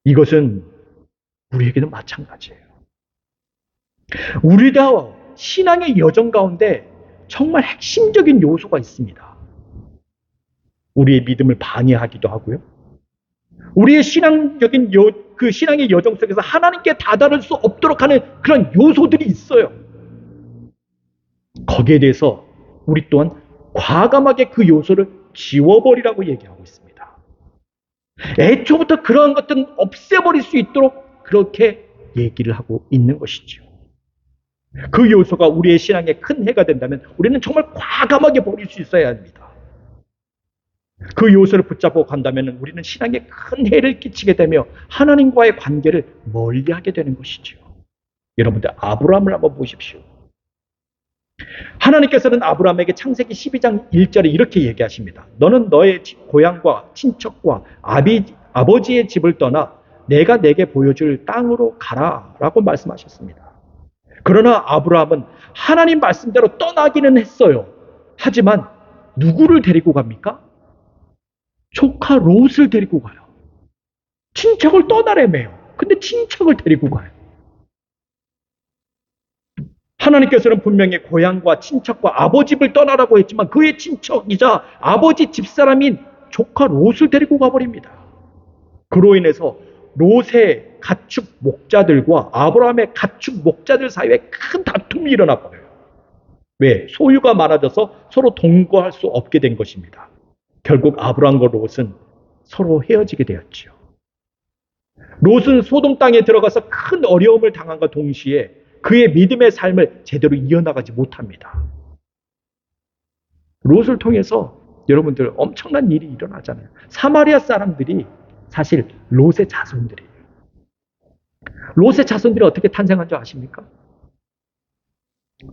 이것은 우리에게도 마찬가지예요. 우리가 신앙의 여정 가운데 정말 핵심적인 요소가 있습니다. 우리의 믿음을 방해하기도 하고요. 우리의 그 신앙의 여정 속에서 하나님께 다다를 수 없도록 하는 그런 요소들이 있어요. 거기에 대해서 우리 또한 과감하게 그 요소를 지워버리라고 얘기하고 있습니다. 애초부터 그러한 것들은 없애버릴 수 있도록 그렇게 얘기를 하고 있는 것이죠. 그 요소가 우리의 신앙에 큰 해가 된다면 우리는 정말 과감하게 버릴 수 있어야 합니다. 그 요소를 붙잡고 간다면 우리는 신앙에 큰 해를 끼치게 되며 하나님과의 관계를 멀리하게 되는 것이죠. 여러분들 아브라함을 한번 보십시오. 하나님께서는 아브라함에게 창세기 12장 1절에 이렇게 얘기하십니다. 너는 너의 고향과 친척과 아버지의 집을 떠나 내가 내게 보여줄 땅으로 가라 라고 말씀하셨습니다. 그러나 아브라함은 하나님 말씀대로 떠나기는 했어요. 하지만 누구를 데리고 갑니까? 조카 롯을 데리고 가요. 친척을 떠나래매요. 근데 친척을 데리고 가요. 하나님께서는 분명히 고향과 친척과 아버지를 떠나라고 했지만 그의 친척이자 아버지 집사람인 조카 롯을 데리고 가버립니다. 그로 인해서 롯의 가축 목자들과 아브라함의 가축 목자들 사이에 큰 다툼이 일어나 버려요. 왜? 소유가 많아져서 서로 동거할 수 없게 된 것입니다. 결국 아브라함과 롯은 서로 헤어지게 되었죠. 롯은 소돔 땅에 들어가서 큰 어려움을 당함과 동시에 그의 믿음의 삶을 제대로 이어나가지 못합니다. 롯을 통해서 여러분들 엄청난 일이 일어나잖아요. 사마리아 사람들이 사실 롯의 자손들이에요. 롯의 자손들이 어떻게 탄생한 줄 아십니까?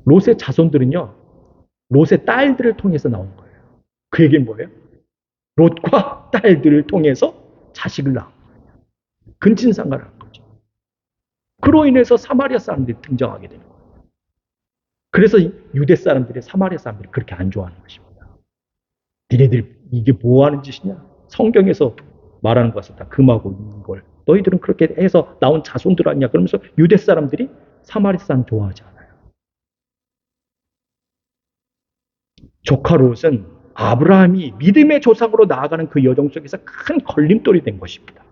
롯의 자손들은요, 롯의 딸들을 통해서 나온 거예요. 그 얘기는 뭐예요? 롯과 딸들을 통해서 자식을 낳은 거예요. 근친상간을 한 거죠. 그로 인해서 사마리아 사람들이 등장하게 되는 거예요. 그래서 유대 사람들이 사마리아 사람들이 그렇게 안 좋아하는 것입니다. 니네들 이게 뭐 하는 짓이냐? 성경에서 말하는 것을 다 금하고 있는 걸 너희들은 그렇게 해서 나온 자손들 아니냐? 그러면서 유대 사람들이 사마리아 사람 좋아하지 않아요. 조카 롯은 아브라함이 믿음의 조상으로 나아가는 그 여정 속에서 큰 걸림돌이 된 것입니다.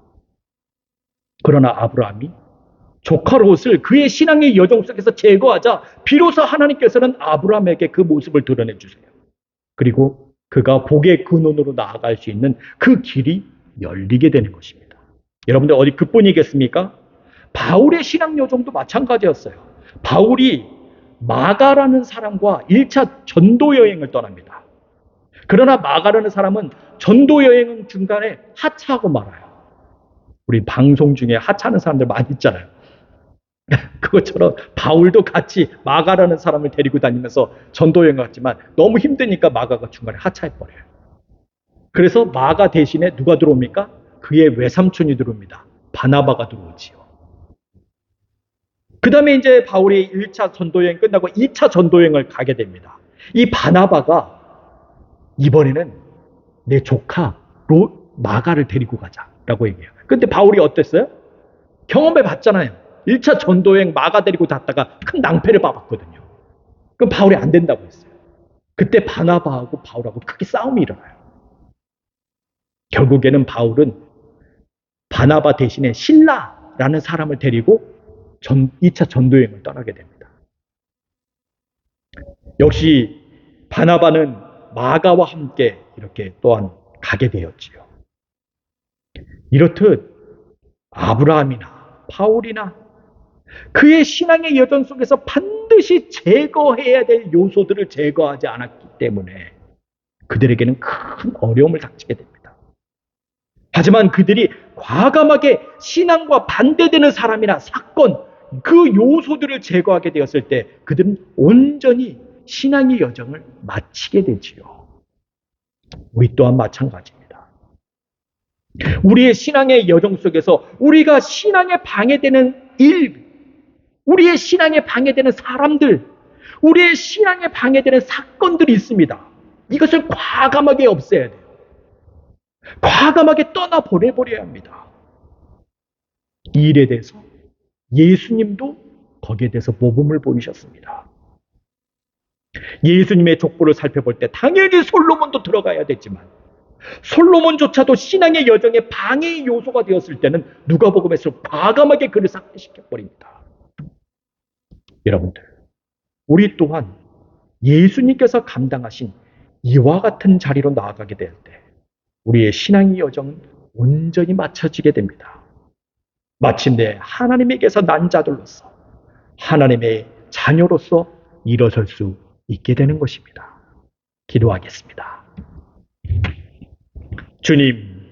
그러나 아브라함이 조카 롯을 그의 신앙의 여정 속에서 제거하자 비로소 하나님께서는 아브라함에게 그 모습을 드러내 주세요. 그리고 그가 복의 근원으로 나아갈 수 있는 그 길이 열리게 되는 것입니다. 여러분들 어디 그뿐이겠습니까? 바울의 신앙 여정도 마찬가지였어요. 바울이 마가라는 사람과 1차 전도 여행을 떠납니다. 그러나 마가라는 사람은 전도 여행 중간에 하차하고 말아요. 우리 방송 중에 하차하는 사람들 많이 있잖아요. 그것처럼 바울도 같이 마가라는 사람을 데리고 다니면서 전도 여행을 갔지만 너무 힘드니까 마가가 중간에 하차해버려요. 그래서 마가 대신에 누가 들어옵니까? 그의 외삼촌이 들어옵니다. 바나바가 들어오지요. 그 다음에 이제 바울이 1차 전도여행 끝나고 2차 전도여행을 가게 됩니다. 이 바나바가 이번에는 내 조카 마가를 데리고 가자라고 얘기해요. 근데 바울이 어땠어요? 경험해 봤잖아요. 1차 전도여행 마가 데리고 갔다가 큰 낭패를 봐봤거든요. 그럼 바울이 안 된다고 했어요. 그때 바나바하고 바울하고 크게 싸움이 일어나요. 결국에는 바울은 바나바 대신에 신라라는 사람을 데리고 2차 전도여행을 떠나게 됩니다. 역시 바나바는 마가와 함께 이렇게 또한 가게 되었지요. 이렇듯 아브라함이나 바울이나 그의 신앙의 여정 속에서 반드시 제거해야 될 요소들을 제거하지 않았기 때문에 그들에게는 큰 어려움을 닥치게 됩니다. 하지만 그들이 과감하게 신앙과 반대되는 사람이나 사건, 그 요소들을 제거하게 되었을 때 그들은 온전히 신앙의 여정을 마치게 되지요. 우리 또한 마찬가지입니다. 우리의 신앙의 여정 속에서 우리가 신앙에 방해되는 일, 우리의 신앙에 방해되는 사람들, 우리의 신앙에 방해되는 사건들이 있습니다. 이것을 과감하게 없애야 돼요. 과감하게 떠나보내버려야 합니다. 이 일에 대해서 예수님도 거기에 대해서 모범을 보이셨습니다. 예수님의 족보를 살펴볼 때 당연히 솔로몬도 들어가야 되지만 솔로몬조차도 신앙의 여정에 방해의 요소가 되었을 때는 누가복음에서 과감하게 그를 삭제시켜버립니다. 여러분들, 우리 또한 예수님께서 감당하신 이와 같은 자리로 나아가게 될 때 우리의 신앙의 여정은 온전히 맞춰지게 됩니다. 마침내 하나님에게서 난 자들로서 하나님의 자녀로서 일어설 수 있게 되는 것입니다. 기도하겠습니다. 주님,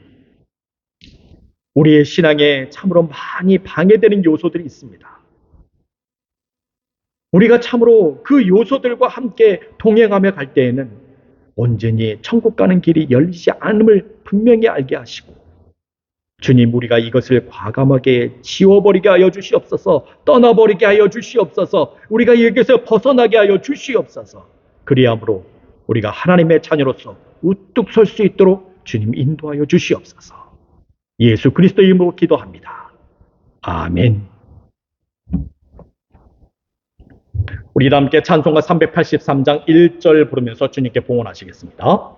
우리의 신앙에 참으로 많이 방해되는 요소들이 있습니다. 우리가 참으로 그 요소들과 함께 동행하며 갈 때에는 온전히 천국 가는 길이 열리지 않음을 분명히 알게 하시고 주님, 우리가 이것을 과감하게 지워버리게 하여 주시옵소서. 떠나버리게 하여 주시옵소서. 우리가 여기서 벗어나게 하여 주시옵소서. 그리함으로 우리가 하나님의 자녀로서 우뚝 설 수 있도록 주님 인도하여 주시옵소서. 예수 그리스도의 이름으로 기도합니다. 아멘. 우리 다 함께 찬송가 383장 1절 부르면서 주님께 봉헌하시겠습니다.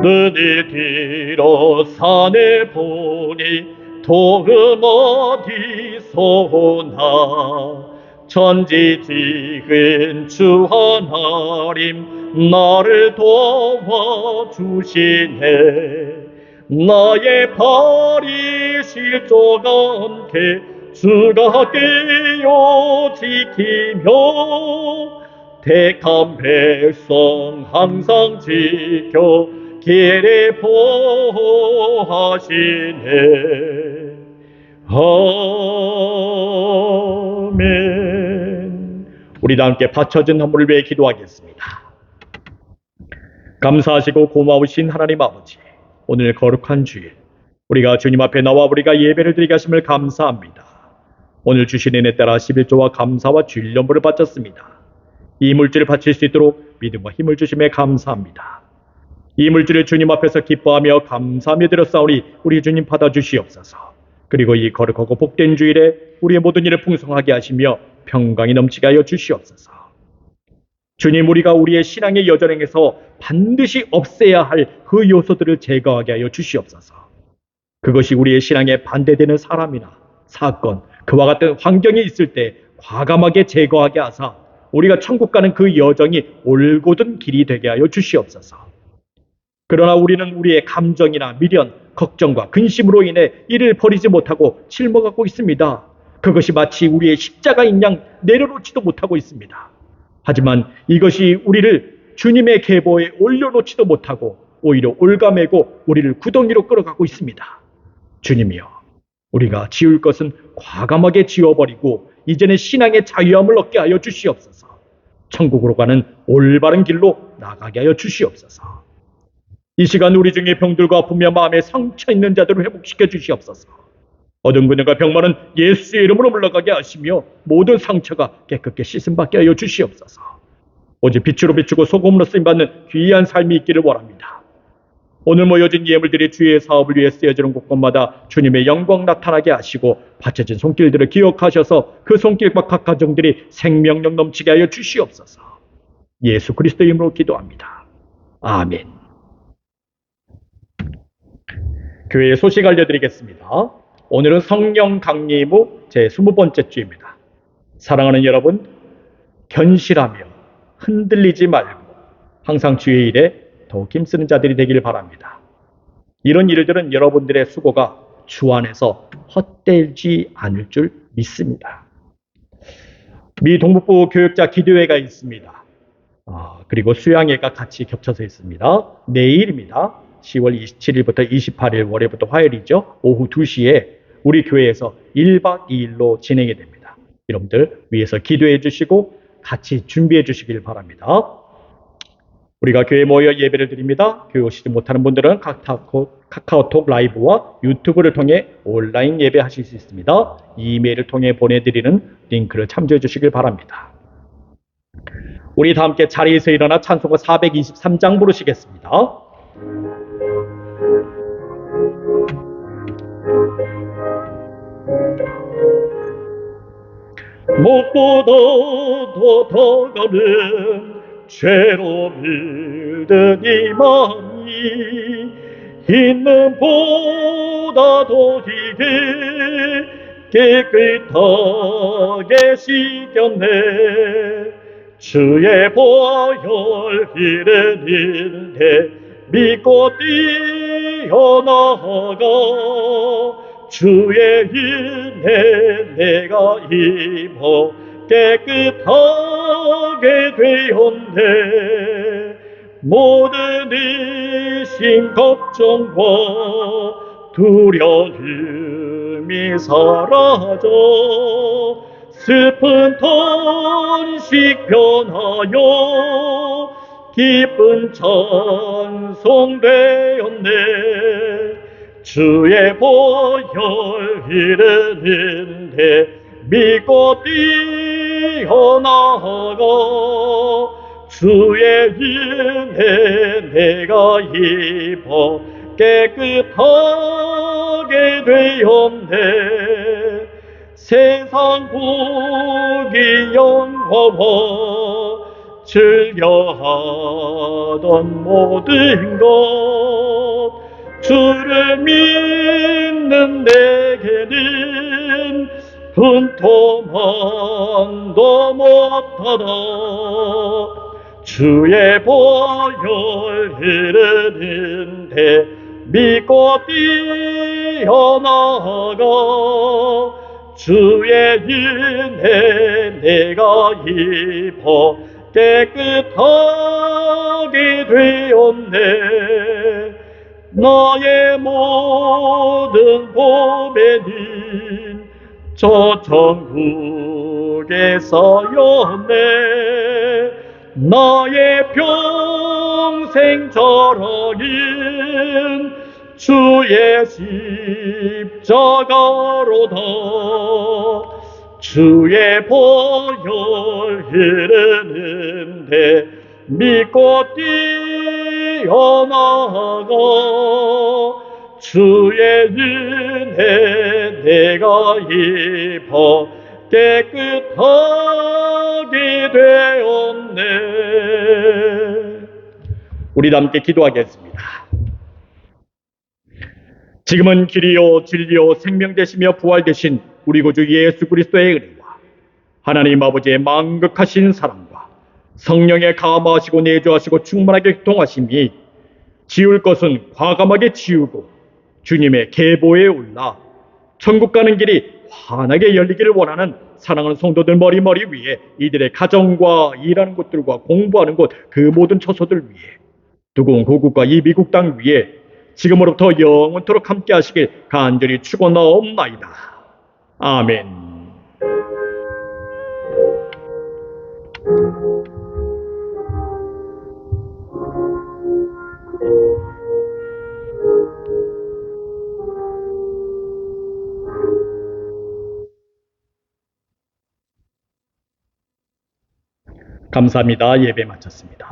눈이 뒤로 산에 보니 도움 어디서 오나 천지지은 주 하나님 나를 도와주시네. 나의 발이 실족 않게 주가 깨어 지키며 택한 백성 항상 지켜 길에 보호하시네. 아멘. 우리 다 함께 바쳐진 헌물을 위해 기도하겠습니다. 감사하시고 고마우신 하나님 아버지, 오늘 거룩한 주일 우리가 주님 앞에 나와 우리가 예배를 드리게 하심을 감사합니다. 오늘 주신 은혜 따라 11조와 감사와 주일 연보를 바쳤습니다. 이 물질을 바칠 수 있도록 믿음과 힘을 주심에 감사합니다. 이 물질을 주님 앞에서 기뻐하며 감사하며 드렸사오니 우리 주님 받아주시옵소서. 그리고 이 거룩하고 복된 주일에 우리의 모든 일을 풍성하게 하시며 평강이 넘치게 하여 주시옵소서. 주님, 우리가 우리의 신앙의 여정에서 반드시 없애야 할 그 요소들을 제거하게 하여 주시옵소서. 그것이 우리의 신앙에 반대되는 사람이나 사건, 그와 같은 환경이 있을 때 과감하게 제거하게 하사 우리가 천국 가는 그 여정이 올곧은 길이 되게 하여 주시옵소서. 그러나 우리는 우리의 감정이나 미련, 걱정과 근심으로 인해 이를 버리지 못하고 짊어가고 있습니다. 그것이 마치 우리의 십자가인 양 내려놓지도 못하고 있습니다. 하지만 이것이 우리를 주님의 계보에 올려놓지도 못하고 오히려 올가매고 우리를 구덩이로 끌어가고 있습니다. 주님이여, 우리가 지울 것은 과감하게 지워버리고 이제는 신앙의 자유함을 얻게 하여 주시옵소서. 천국으로 가는 올바른 길로 나가게 하여 주시옵소서. 이 시간 우리 중에 병들과 아프며 마음에 상처 있는 자들을 회복시켜 주시옵소서. 얻은 근육과 병만은 예수의 이름으로 물러가게 하시며 모든 상처가 깨끗게 씻음받게 하여 주시옵소서. 오직 빛으로 비추고 소금으로 쓰임받는 귀한 삶이 있기를 원합니다. 오늘 모여진 예물들이 주의 사업을 위해 쓰여지는 곳곳마다 주님의 영광 나타나게 하시고 바쳐진 손길들을 기억하셔서 그 손길과 각 가정들이 생명력 넘치게 하여 주시옵소서. 예수 그리스도의 이름으로 기도합니다. 아멘. 교회의 소식 알려드리겠습니다. 오늘은 성령 강림 후 제 20번째 주입니다. 사랑하는 여러분, 견실하며 흔들리지 말고 항상 주의 일에 더욱 힘쓰는 자들이 되기를 바랍니다. 이런 일들은 여러분들의 수고가 주 안에서 헛되지 않을 줄 믿습니다. 미 동북부 교육자 기도회가 있습니다. 그리고 수양회가 같이 겹쳐서 있습니다. 내일입니다. 10월 27일부터 28일 월요일부터 화요일이죠. 오후 2시에 우리 교회에서 1박 2일로 진행이 됩니다. 여러분들 위해서 기도해 주시고 같이 준비해 주시길 바랍니다. 우리가 교회에 모여 예배를 드립니다. 교회 오시지 못하는 분들은 카카오톡 라이브와 유튜브를 통해 온라인 예배하실 수 있습니다. 이메일을 통해 보내드리는 링크를 참조해 주시길 바랍니다. 우리 다 함께 자리에서 일어나 찬송가 423장 부르시겠습니다. 무엇보다 더 다가는 죄로 밀든 이 마음이 있는 보다 더 이게 깨끗하게 씻겼네. 주의 보혈 이르는데 믿고 뛰어나가 주의 은혜 내가 입어 깨끗하게 되었네. 모든 의심 걱정과 두려움이 사라져 슬픈 탄식 변하여 기쁜 찬송 되었네. 주의 보혈 이르는데 믿고 뛰어나가 주의 은혜 내가 입어 깨끗하게 되었네. 세상 보기 영화와 즐겨하던 모든 것 주를 믿는 내게는 분토만도 못하다. 주의 보혈 이르는데 믿고 뛰어나가 주의 은혜 내가 입어 깨끗하게 되었네. 나의 모든 보배는 저 천국에 쌓였네. 나의 평생 자랑은 주의 십자가로다. 주의 보혈 흐르는데 믿고 뛰어나가 주의 은혜 내가 입어 깨끗하게 되었네. 우리 함께 기도하겠습니다. 지금은 길이요 진리요 생명 되시며 부활 되신 우리 구주 예수 그리스도의 은혜와 하나님 아버지의 만극하신 사랑과 성령의 감화하시고 내주하시고 충만하게 교통하심이 지울 것은 과감하게 지우고 주님의 계보에 올라 천국 가는 길이 환하게 열리기를 원하는 사랑하는 성도들 머리머리 위에 이들의 가정과 일하는 곳들과 공부하는 곳 그 모든 처소들 위에 두고온 고국과 이 미국 땅 위에 지금으로부터 영원토록 함께 하시길 간절히 축원하옵나이다. 아멘. 감사합니다. 예배 마쳤습니다.